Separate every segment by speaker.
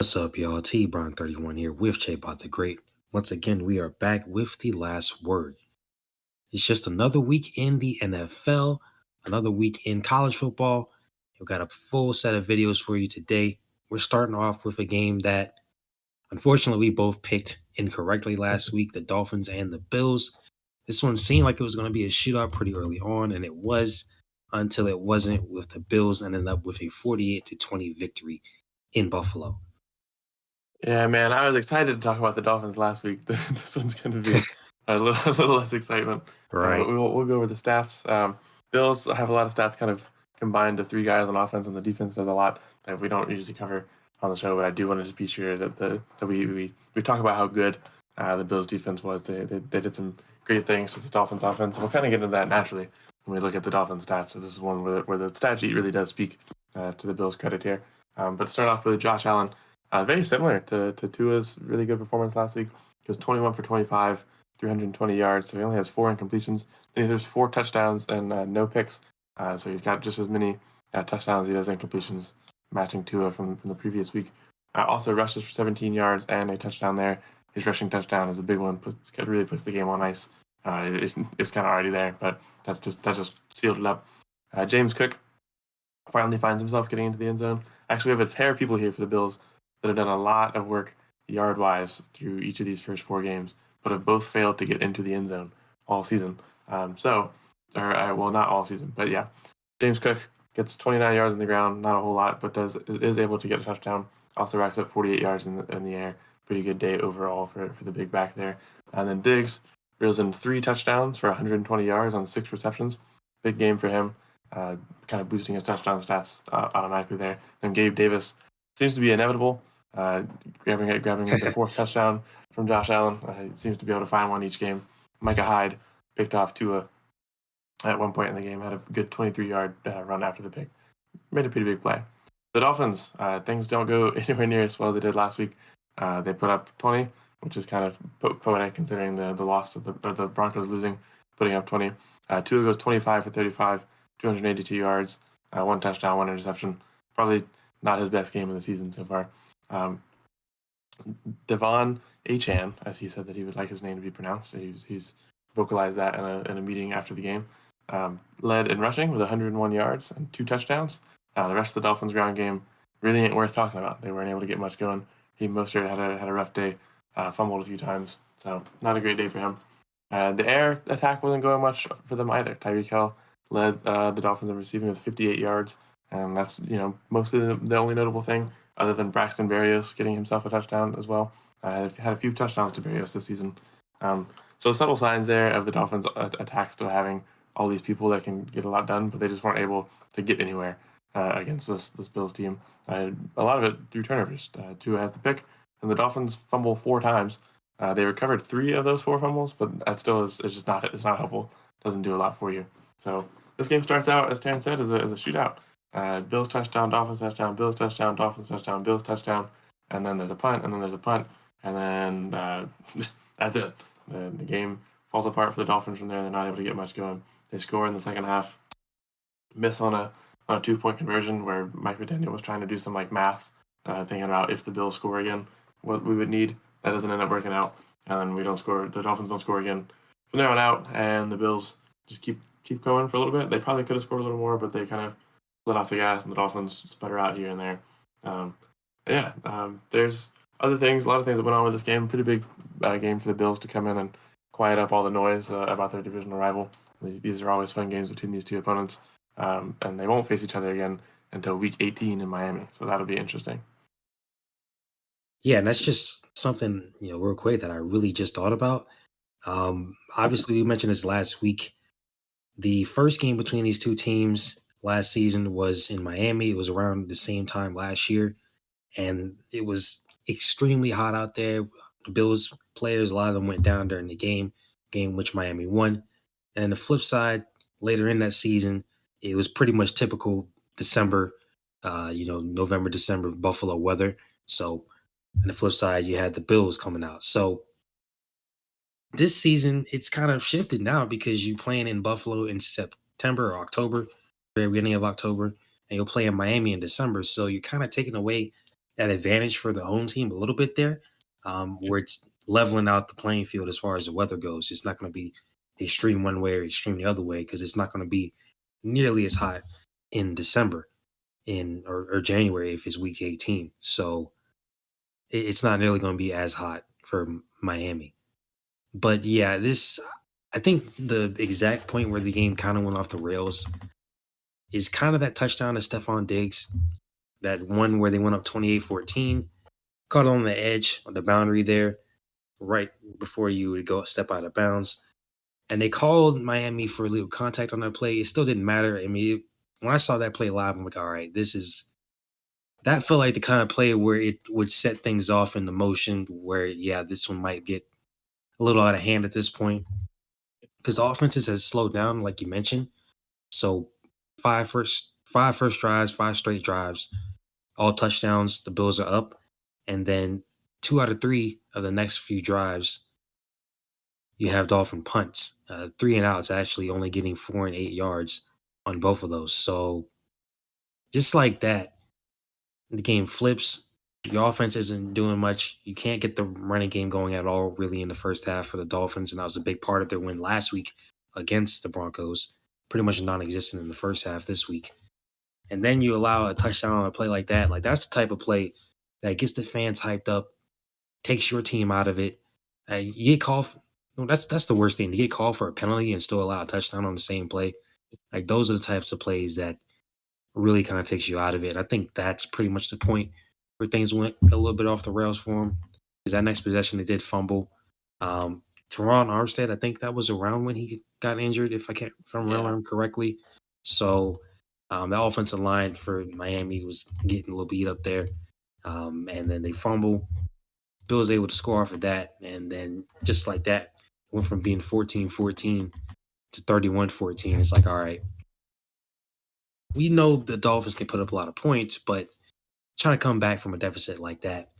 Speaker 1: What's up, y'all? TBrown31 here with JaboctheGreat. Once again, we are back with the last word. It's just another week in the NFL, another week in college football. We've got a full set of videos for you today. We're starting off with a game that, unfortunately, we both picked incorrectly last week, the Dolphins and the Bills. This one seemed like it was going to be a shootout pretty early on, and it was until it wasn't, with the Bills ending up with a 48-20 victory in Buffalo.
Speaker 2: Yeah, man, I was excited to talk about the Dolphins last week. This one's going to be a little less excitement.
Speaker 1: Right.
Speaker 2: We'll go over the stats. Bills have a lot of stats kind of combined to three guys on offense, and the defense does a lot that we don't usually cover on the show. But I do want to just be sure that we talk about how good the Bills defense was. They did some great things with the Dolphins offense. And we'll kind of get into that naturally when we look at the Dolphins stats. So this is one where the stat sheet really does speak to the Bills' credit here. But to start off with Josh Allen. Very similar to Tua's really good performance last week. He was 21 for 25, 320 yards, so he only has 4 incompletions. Then there's 4 touchdowns and no picks, so he's got just as many touchdowns as he does incompletions, matching Tua from the previous week. Also rushes for 17 yards and a touchdown there. His rushing touchdown is a big one, really puts the game on ice. It's kind of already there, but that just sealed it up. James Cook finally finds himself getting into the end zone. Actually, we have a pair of people here for the Bills that have done a lot of work yard-wise through each of these first 4 games, but have both failed to get into the end zone all season. Not all season, but yeah. James Cook gets 29 yards on the ground, not a whole lot, but is able to get a touchdown. Also racks up 48 yards in the air. Pretty good day overall for the big back there. And then Diggs reels in 3 touchdowns for 120 yards on 6 receptions. Big game for him, kind of boosting his touchdown stats automatically there. And Gabe Davis seems to be inevitable. Grabbing the 4th touchdown from Josh Allen. He seems to be able to find one each game. Micah Hyde picked off Tua at one point in the game, had a good 23-yard run after the pick. Made a pretty big play. The Dolphins, things don't go anywhere near as well as they did last week. They put up 20, which is kind of poetic considering the loss of the Broncos losing, putting up 20. Tua goes 25 for 35, 282 yards, 1 touchdown, 1 interception. Probably not his best game of the season so far. Devon Achane, as he said that he would like his name to be pronounced, he's vocalized that in a meeting after the game, led in rushing with 101 yards and 2 touchdowns. The rest of the Dolphins' ground game really ain't worth talking about. They weren't able to get much going. Mostert had a rough day, fumbled a few times, so not a great day for him. The air attack wasn't going much for them either. Tyreek Hill led the Dolphins in receiving with 58 yards, and that's mostly the only notable thing, other than Braxton Berrios getting himself a touchdown as well. Had a few touchdowns to Berrios this season. So subtle signs there of the Dolphins' attack still having all these people that can get a lot done, but they just weren't able to get anywhere against this Bills team. A lot of it through turnovers. Tua has the pick, and the Dolphins fumble 4 times. They recovered 3 of those 4 fumbles, but that still is just not helpful. Doesn't do a lot for you. So this game starts out, as Taryn said, as a shootout. Bills touchdown, Dolphins touchdown, Bills touchdown, Dolphins touchdown, Bills touchdown, and then there's a punt, and then there's a punt, and then that's it. The game falls apart for the Dolphins from there. They're not able to get much going. They score in the second half, miss on a 2-point conversion where Mike McDaniel was trying to do some math, thinking about if the Bills score again, what we would need. That doesn't end up working out, and then we don't score. The Dolphins don't score again from there on out, and the Bills just keep going for a little bit. They probably could have scored a little more, but they kind of let off the gas, and the Dolphins sputter out here and there. There's other things, a lot of things that went on with this game. Pretty big game for the Bills to come in and quiet up all the noise about their divisional rival. These are always fun games between these two opponents, and they won't face each other again until Week 18 in Miami, so that'll be interesting.
Speaker 1: Yeah, and that's just something, real quick that I really just thought about. Obviously, we mentioned this last week. The first game between these two teams last season was in Miami. It was around the same time last year, and it was extremely hot out there. The Bills players, a lot of them went down during the game which Miami won. And the flip side, later in that season, it was pretty much typical December, November, December Buffalo weather. So on the flip side, you had the Bills coming out. So this season, it's kind of shifted now because you're playing in Buffalo in September or October, very beginning of October, and you'll play in Miami in December. So you're kind of taking away that advantage for the home team a little bit there, where it's leveling out the playing field as far as the weather goes. It's not going to be extreme one way or extreme the other way because it's not going to be nearly as hot in December or January if it's week 18. So it's not nearly going to be as hot for Miami. But yeah, I think the exact point where the game kind of went off the rails is kind of that touchdown to Stephon Diggs, that one where they went up 28-14, caught on the edge on the boundary there, right before you would go step out of bounds. And they called Miami for illegal contact on that play. It still didn't matter. I mean, when I saw that play live, I'm like, all right, that felt like the kind of play where it would set things off in the motion where, yeah, this one might get a little out of hand at this point because offenses has slowed down, like you mentioned. So five first drives, 5 straight drives, all touchdowns. The Bills are up, and then 2 out of 3 of the next few drives, you have Dolphin punts. 3 and outs, actually only getting 4 and 8 yards on both of those. So just like that, the game flips. Your offense isn't doing much. You can't get the running game going at all, really, in the first half for the Dolphins, and that was a big part of their win last week against the Broncos. Pretty much non-existent in the first half this week. And then you allow a touchdown on a play like that. Like that's the type of play that gets the fans hyped up, takes your team out of it. You get called. That's the worst thing. To get called for a penalty and still allow a touchdown on the same play. Like those are the types of plays that really kind of takes you out of it. I think that's pretty much the point where things went a little bit off the rails for him. Because that next possession they did fumble. Teron Armstead, I think that was around when he got injured, if I remember correctly. So the offensive line for Miami was getting a little beat up there. And then they fumble. Bill was able to score off of that. And then just like that, went from being 14-14 to 31-14. It's like, all right, we know the Dolphins can put up a lot of points, but trying to come back from a deficit like that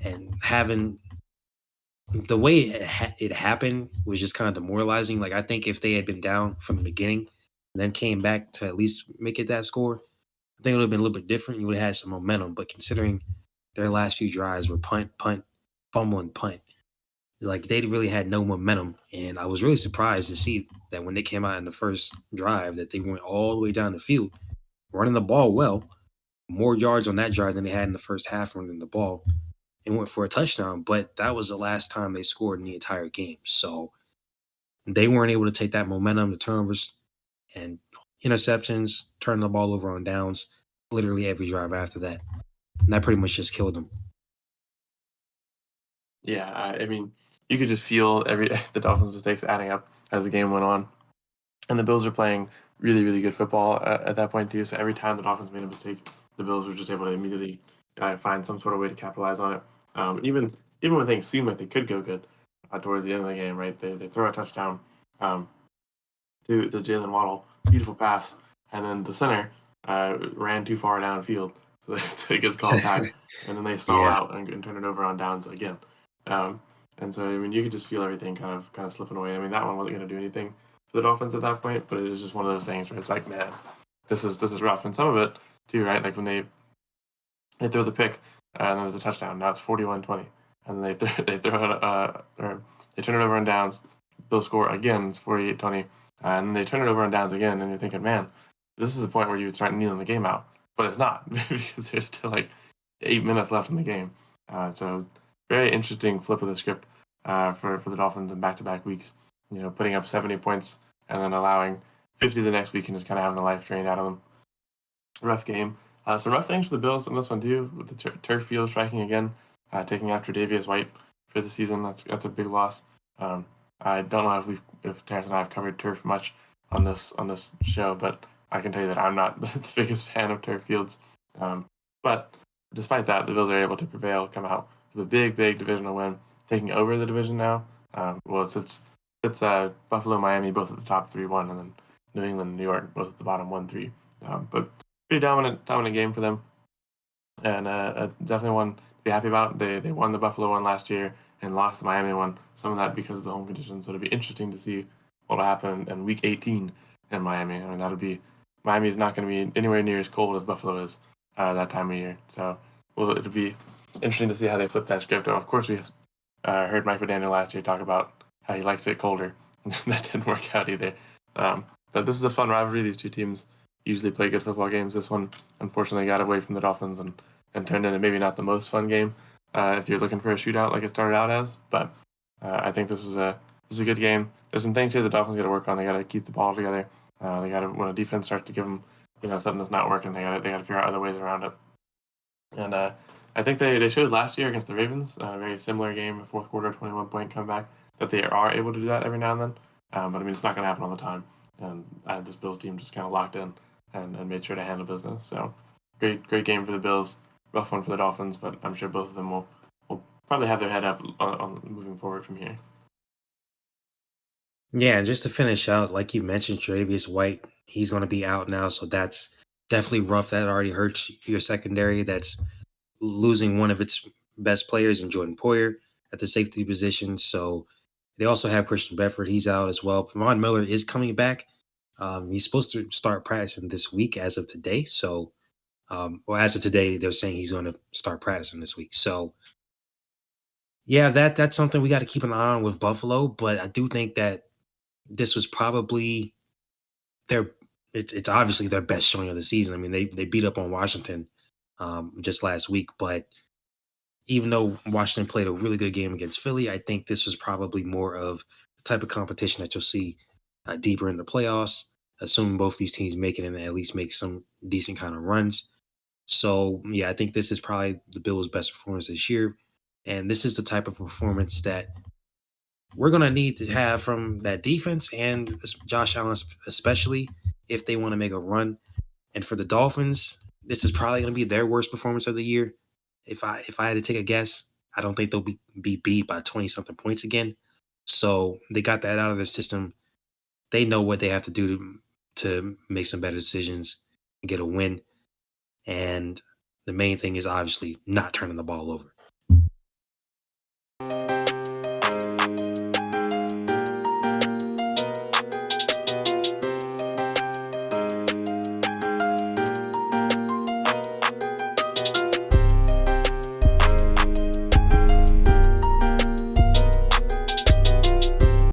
Speaker 1: and having the way it happened was just kind of demoralizing. Like I think if they had been down from the beginning and then came back to at least make it that score, I think it would have been a little bit different. You would have had some momentum. But considering their last few drives were punt, fumble, and punt, like they really had no momentum. And I was really surprised to see that when they came out in the first drive, that they went all the way down the field, running the ball well, more yards on that drive than they had in the first half running the ball, and went for a touchdown. But that was the last time they scored in the entire game. So they weren't able to take that momentum, the turnovers and interceptions, turning the ball over on downs, literally every drive after that. And that pretty much just killed them.
Speaker 2: Yeah, I mean, you could just feel every the Dolphins' mistakes adding up as the game went on, and the Bills were playing really, really good football at that point too. So every time the Dolphins made a mistake, the Bills were just able to immediately find some sort of way to capitalize on it. Even when things seemed like they could go good towards the end of the game, right? They throw a touchdown um, to Jalen Waddle, beautiful pass, and then the center ran too far downfield, so it gets called back, and then they stall
Speaker 1: Yeah.
Speaker 2: out and turn it over on downs again. Um, and so I mean, you could just feel everything kind of slipping away. I mean, that one wasn't going to do anything for the Dolphins at that point, but it was just one of those things where it's like, man, this is rough. And some of it too, right? Like when they throw the pick and then there's a touchdown. Now it's 41-20, and they throw it or they turn it over on downs. They'll score again. It's 48-20, and then they turn it over on downs again. And you're thinking, man, this is the point where you would start kneeling the game out, but it's not because there's still like 8 minutes left in the game. So very interesting flip of the script for the Dolphins in back-to-back weeks. You know, putting up 70 points and then allowing 50 the next week and just kind of having the life drained out of them. Rough game. Some rough things for the Bills in this one too, with the turf field striking again, taking after Davius White for the season. That's a big loss. I don't know if Terrence and I have covered turf much on this show, but I can tell you that I'm not the biggest fan of turf fields. But despite that, the Bills are able to prevail, come out with a big divisional win, taking over the division now. It's Buffalo, Miami, both at the top 3-1, and then New England, and New York, both at the bottom 1-3. But pretty dominant game for them, and definitely one to be happy about. They won the Buffalo one last year and lost the Miami one. Some of that because of the home conditions. So it'll be interesting to see what'll happen in Week 18 in Miami. I mean, Miami is not going to be anywhere near as cold as Buffalo is that time of year. So well, it'll be interesting to see how they flip that script. Of course, we heard Mike McDaniel last year talk about how he likes it colder. That didn't work out either. But this is a fun rivalry. These two teams usually play good football games. This one, unfortunately, got away from the Dolphins and turned into maybe not the most fun game if you're looking for a shootout like it started out as. But I think this is a good game. There's some things here the Dolphins got to work on. They got to keep the ball together. They got to, when a defense starts to give them something that's not working, they got to figure out other ways around it. And I think they showed last year against the Ravens, a very similar game, a fourth quarter, 21-point comeback, that they are able to do that every now and then. But I mean, it's not going to happen all the time. And this Bills team just kind of locked in and made sure to handle business. So great game for the Bills, rough one for the Dolphins, but I'm sure both of them will probably have their head up on moving forward from here.
Speaker 1: Yeah, and just to finish out, like you mentioned, Travius White, he's going to be out now, so that's definitely rough. That already hurts your secondary. That's losing one of its best players in Jordan Poyer at the safety position. So they also have Christian Bedford. He's out as well. Von Miller is coming back. He's supposed to start practicing this week as of today. So, well, as of today, they're saying he's going to start practicing this week. So, yeah, that's something we got to keep an eye on with Buffalo. But I do think that this was probably their it's obviously their best showing of the season. I mean, they beat up on Washington just last week, but even though Washington played a really good game against Philly, I think this was probably more of the type of competition that you'll see deeper in the playoffs, assuming both these teams make it and at least make some decent kind of runs. So, yeah, I think this is probably the Bills' best performance this year. And this is the type of performance that we're going to need to have from that defense and Josh Allen, especially if they want to make a run. And for the Dolphins, this is probably going to be their worst performance of the year. If I had to take a guess, I don't think they'll be beat by 20 something points again. So they got that out of their system. They know what they have to do to make some better decisions and get a win. And the main thing is obviously not turning the ball over.